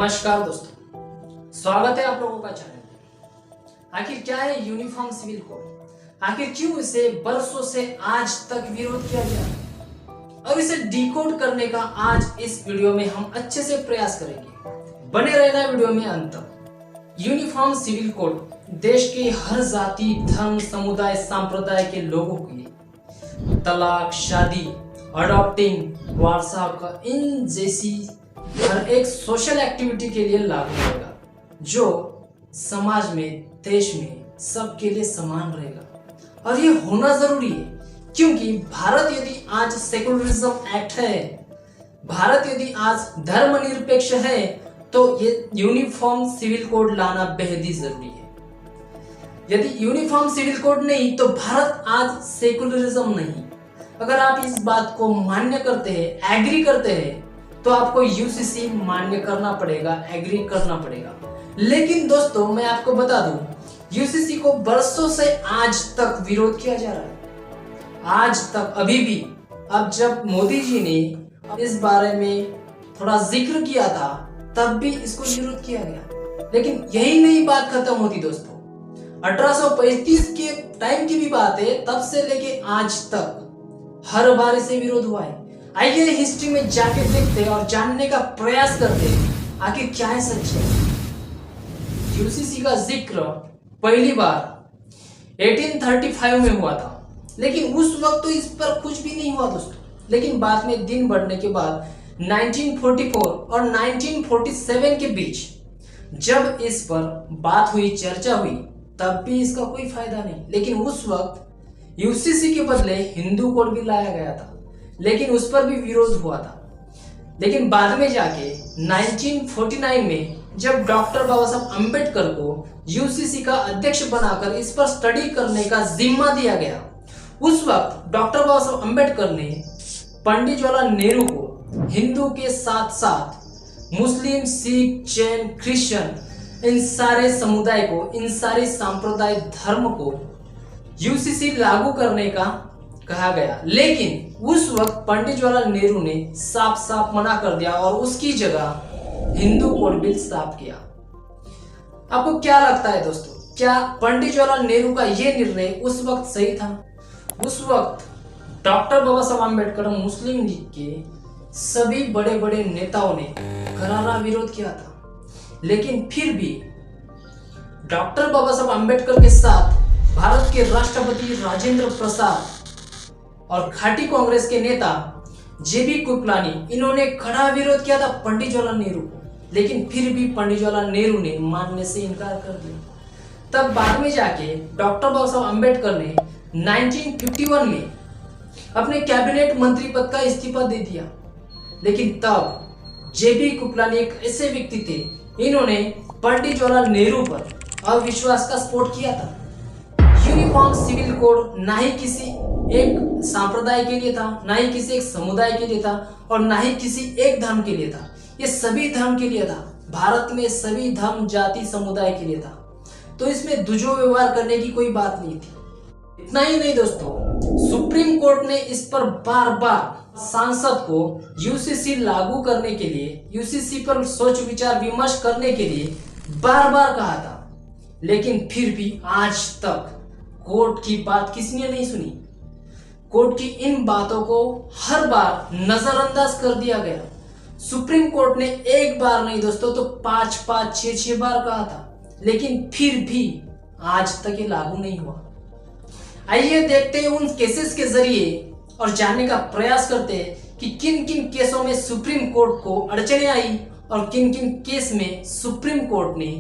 नमस्कार दोस्तों, स्वागत है आप लोगों का चैनल पे। आखिर क्या है यूनिफॉर्म सिविल कोड? आखिर क्यों इसे बरसों से आज तक विरोध किया गया और इसे डिकोड करने का आज इस वीडियो में हम अच्छे से प्रयास करेंगे। बने रहना वीडियो में अंत तक। यूनिफॉर्म सिविल कोड देश के हर जाति, धर्म, समुदाय, संप्रदाय के लोगों के लिए तलाक, शादी, अडॉप्टिंग, वारसा इन जैसी हर एक सोशल एक्टिविटी के लिए लागू होगा, जो समाज में, देश में सबके लिए समान रहेगा। और ये होना जरूरी है, क्योंकि भारत यदि आज सेकुलरिज्म एक्ट है, भारत यदि आज धर्मनिरपेक्ष है, तो ये यूनिफॉर्म सिविल कोड लाना बेहद ही जरूरी है। यदि यूनिफॉर्म सिविल कोड नहीं तो भारत आज सेकुलरिज्म नहीं। अगर आप इस बात को मान्य करते हैं, एग्री करते हैं, तो आपको यूसीसी मान्य करना पड़ेगा, एग्री करना पड़ेगा। लेकिन दोस्तों, मैं आपको बता दूं, यूसीसी को बरसों से आज तक विरोध किया जा रहा है। आज तक, अभी भी। अब जब मोदी जी ने इस बारे में थोड़ा जिक्र किया था, तब भी इसको विरोध किया गया। लेकिन यही नहीं बात खत्म होती दोस्तों। 1835 के टाइम की भी बात है, तब से लेके आज तक हर बार इसे विरोध हुआ है। आइए हिस्ट्री में जाके देखते और जानने का प्रयास करते हैं आखिर क्या है सच है। यूसीसी का जिक्र पहली बार 1835 में हुआ था, लेकिन उस वक्त तो इस पर कुछ भी नहीं हुआ दोस्तों। लेकिन बाद में दिन बढ़ने के बाद 1944 और 1947 के बीच जब इस पर बात हुई, चर्चा हुई, तब भी इसका कोई फायदा नहीं। लेकिन उस वक्त यूसीसी के बदले हिंदू कोड भी लाया गया था, लेकिन उस पर भी विरोध हुआ था। लेकिन बाद में जाके 1949 में जब डॉक्टर बाबा साहब अम्बेडकर को यूसीसी का अध्यक्ष बनाकर इस पर स्टडी करने का जिम्मा दिया गया, उस वक्त डॉक्टर बाबा साहब अम्बेडकर ने पंडित जवाहरलाल नेहरू को हिंदू के साथ साथ मुस्लिम, सिख, जैन, क्रिश्चियन, इन सारे समुदाय को, इन सारे सांप्रदायिक धर्म को यूसीसी लागू करने का कहा गया। लेकिन उस वक्त पंडित जवाहरलाल नेहरू ने साफ साफ मना कर दिया और उसकी जगह हिंदू कोड बिल साफ किया। आपको क्या लगता है दोस्तों, क्या पंडित जवाहरलाल नेहरू का यह निर्णय उस वक्त सही था? उस वक्त डॉक्टर बाबा साहब अम्बेडकर, मुस्लिम लीग के सभी बड़े बड़े नेताओं ने करारा विरोध किया था। लेकिन फिर भी डॉक्टर बाबा साहब अम्बेडकर के साथ भारत के राष्ट्रपति राजेंद्र प्रसाद और खाटी कांग्रेस के नेता जेबी कृपलानी, इन्होंने खड़ा विरोध किया था पंडित जवाहरलाल नेहरू को। लेकिन फिर भी पंडित जवाहरलाल नेहरू ने मानने से इनकार कर दिया। तब बाद में जाके डॉक्टर बाबा साहब अम्बेडकर ने 1951 में अपने कैबिनेट मंत्री पद का इस्तीफा दे दिया। लेकिन तब जेबी कृपलानी एक ऐसे व्यक्ति थे, इन्होंने पंडित जवाहरलाल नेहरू पर अविश्वास का स्फोट किया था। यूनिफॉर्म सिविल कोड ना ही किसी एक सांप्रदाय के लिए था, ना ही किसी एक समुदाय के लिए था, और ना ही किसी एक धर्म के लिए था। ये सभी धर्म के लिए था। भारत में सभी धर्म, जाति, समुदाय के लिए था। तो इसमें दुजो व्यवहार करने की कोई बात नहीं थी। इतना ही नहीं दोस्तों, सुप्रीम कोर्ट ने इस पर बार बार सांसद को यूसीसी लागू करने के लिए, यूसीसी पर सोच विचार विमर्श करने के लिए बार बार कहा था। लेकिन फिर भी आज तक कोर्ट की बात किसी ने नहीं सुनी। कोर्ट की इन बातों को हर बार नजरअंदाज कर दिया गया। सुप्रीम कोर्ट ने एक बार नहीं दोस्तों, तो 5-5, 6-6 बार कहा था, लेकिन फिर भी आज तक ये लागू नहीं हुआ। आइए देखते हैं उन केसेस के जरिए और जानने का प्रयास करते हैं कि किन किन केसों में सुप्रीम कोर्ट को अड़चने आई और किन किन केस में सुप्रीम कोर्ट ने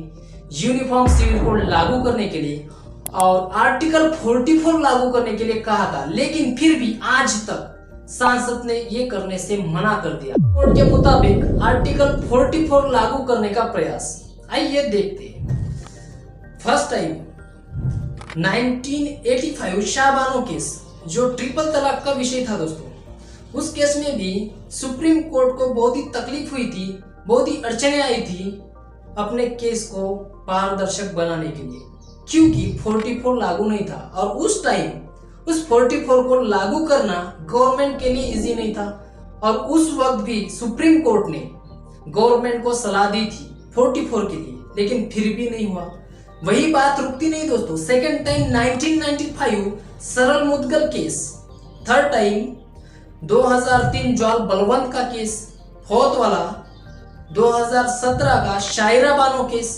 यूनिफॉर्म सिविल कोड लागू करने के लिए और आर्टिकल 44 लागू करने के लिए कहा था, लेकिन फिर भी आज तक सांसद ने ये करने से मना कर दिया। कोर्ट के मुताबिक आर्टिकल 44 लागू करने का प्रयास, आइए देखते हैं। फर्स्ट टाइम 1985 शाहबानो केस, जो ट्रिपल तलाक का विषय था दोस्तों, उस केस में भी सुप्रीम कोर्ट को बहुत ही तकलीफ हुई थी, बहुत ही अड़चने आई थी अपने केस को पारदर्शक बनाने के लिए, क्योंकि 44 लागू नहीं था। और उस टाइम उस 44 को लागू करना गवर्नमेंट के लिए इजी नहीं था। और उस वक्त भी सुप्रीम कोर्ट ने गवर्नमेंट को सलाह दी थी 44 के लिए, लेकिन फिर भी नहीं हुआ। वही बात रुकती नहीं दोस्तों। सेकेंड टाइम 1995 सरल Mudgal case, third time 2003 जॉल Balwant का केस, फोर्थ वाला 2017 का शायरा बानो केस,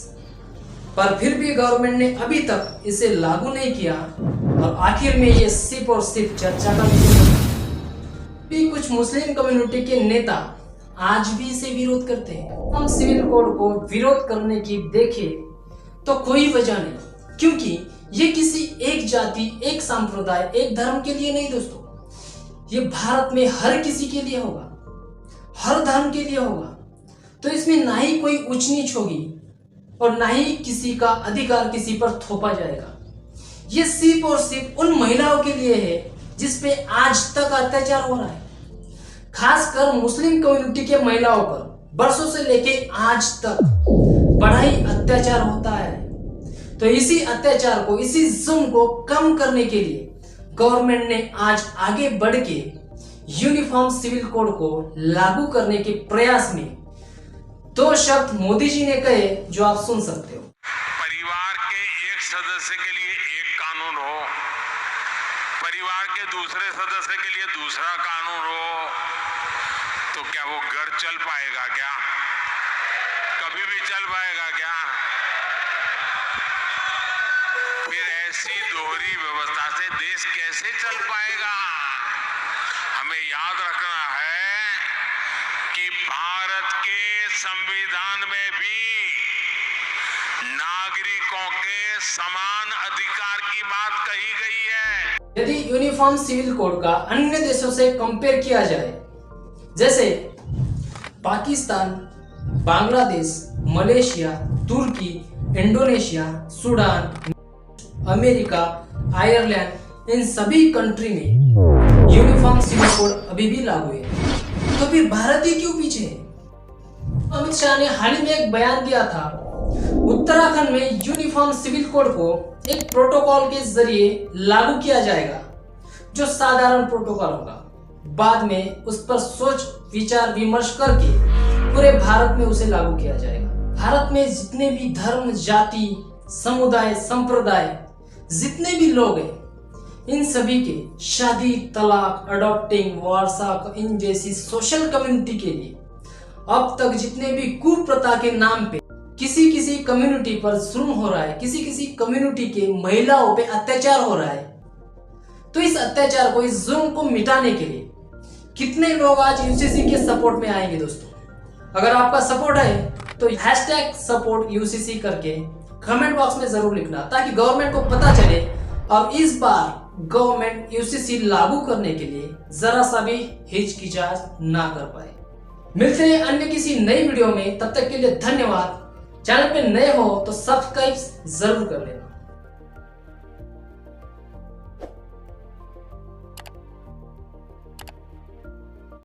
पर फिर भी गवर्नमेंट ने अभी तक इसे लागू नहीं किया और आखिर में ये सिर्फ और सिर्फ चर्चा का विषय है। भी कुछ मुस्लिम कम्युनिटी के नेता आज भी इसे विरोध करते हैं। हम सिविल कोड को विरोध करने की देखें तो कोई वजह नहीं, क्योंकि ये किसी एक जाति, एक संप्रदाय, एक धर्म के लिए नहीं दोस्तों। ये भारत में हर किसी के लिए होगा, हर धर्म के लिए होगा। तो इसमें ना ही कोई ऊंच नीच होगी और ना ही किसी का अधिकार किसी पर थोपा जाएगा। ये सिर्फ और सिर्फ उन महिलाओं के लिए है जिस पे आज तक अत्याचार हो रहा है। खासकर मुस्लिम कम्युनिटी के महिलाओं पर बरसों से लेके आज तक बड़ा ही अत्याचार होता है। तो इसी अत्याचार को, इसी जुल्म को कम करने के लिए गवर्नमेंट ने आज आगे बढ़ के यूनिफॉर्म सिविल कोड को लागू करने के प्रयास में दो शब्द मोदी जी ने कहे जो आप सुन सकते हो। परिवार के एक सदस्य के लिए एक कानून हो, परिवार के दूसरे सदस्य के लिए दूसरा कानून हो, तो क्या वो घर चल पाएगा क्या? कभी भी चल पाएगा क्या? फिर ऐसी दोहरी व्यवस्था से देश कैसे चल पाएगा? हमें याद रखना है कि भारत के संविधान में भी नागरिकों के समान अधिकार की बात कही गई है। यदि यूनिफॉर्म सिविल कोड का अन्य देशों से कंपेयर किया जाए, जैसे पाकिस्तान, बांग्लादेश, मलेशिया, तुर्की, इंडोनेशिया, सूडान, अमेरिका, आयरलैंड, इन सभी कंट्री में यूनिफॉर्म सिविल कोड अभी भी लागू है, तो फिर भारत ही क्यों पीछे है? अमित शाह ने हाल ही में एक बयान दिया था, उत्तराखंड में यूनिफॉर्म सिविल कोड को एक प्रोटोकॉल के जरिए लागू किया जाएगा, जो साधारण प्रोटोकॉल होगा। बाद में उस पर सोच विचार विमर्श करके पूरे भारत में उसे लागू किया जाएगा। भारत में जितने भी धर्म, जाति, समुदाय, संप्रदाय, जितने भी लोग हैं, इन सभी के शादी, तलाक, अडॉप्टिंग, वारसा, इन जैसी सोशल कम्युनिटी के लिए अब तक जितने भी कुप्रथा के नाम पे किसी किसी कम्युनिटी पर जुल्म हो रहा है, किसी किसी कम्युनिटी के महिलाओं पे अत्याचार हो रहा है, तो इस अत्याचार को, इस जुल्म को मिटाने के लिए कितने लोग आज यूसीसी के सपोर्ट में आएंगे दोस्तों? अगर आपका सपोर्ट है तो #support_UCC करके कमेंट बॉक्स में जरूर लिखना, ताकि गवर्नमेंट को पता चले और इस बार गवर्नमेंट यूसीसी लागू करने के लिए जरा सा भी हिचकिचाहट ना कर पाए। मिलते हैं अन्य किसी नई वीडियो में, तब तक के लिए धन्यवाद। चैनल पे नए हो तो सब्सक्राइब जरूर कर लेना।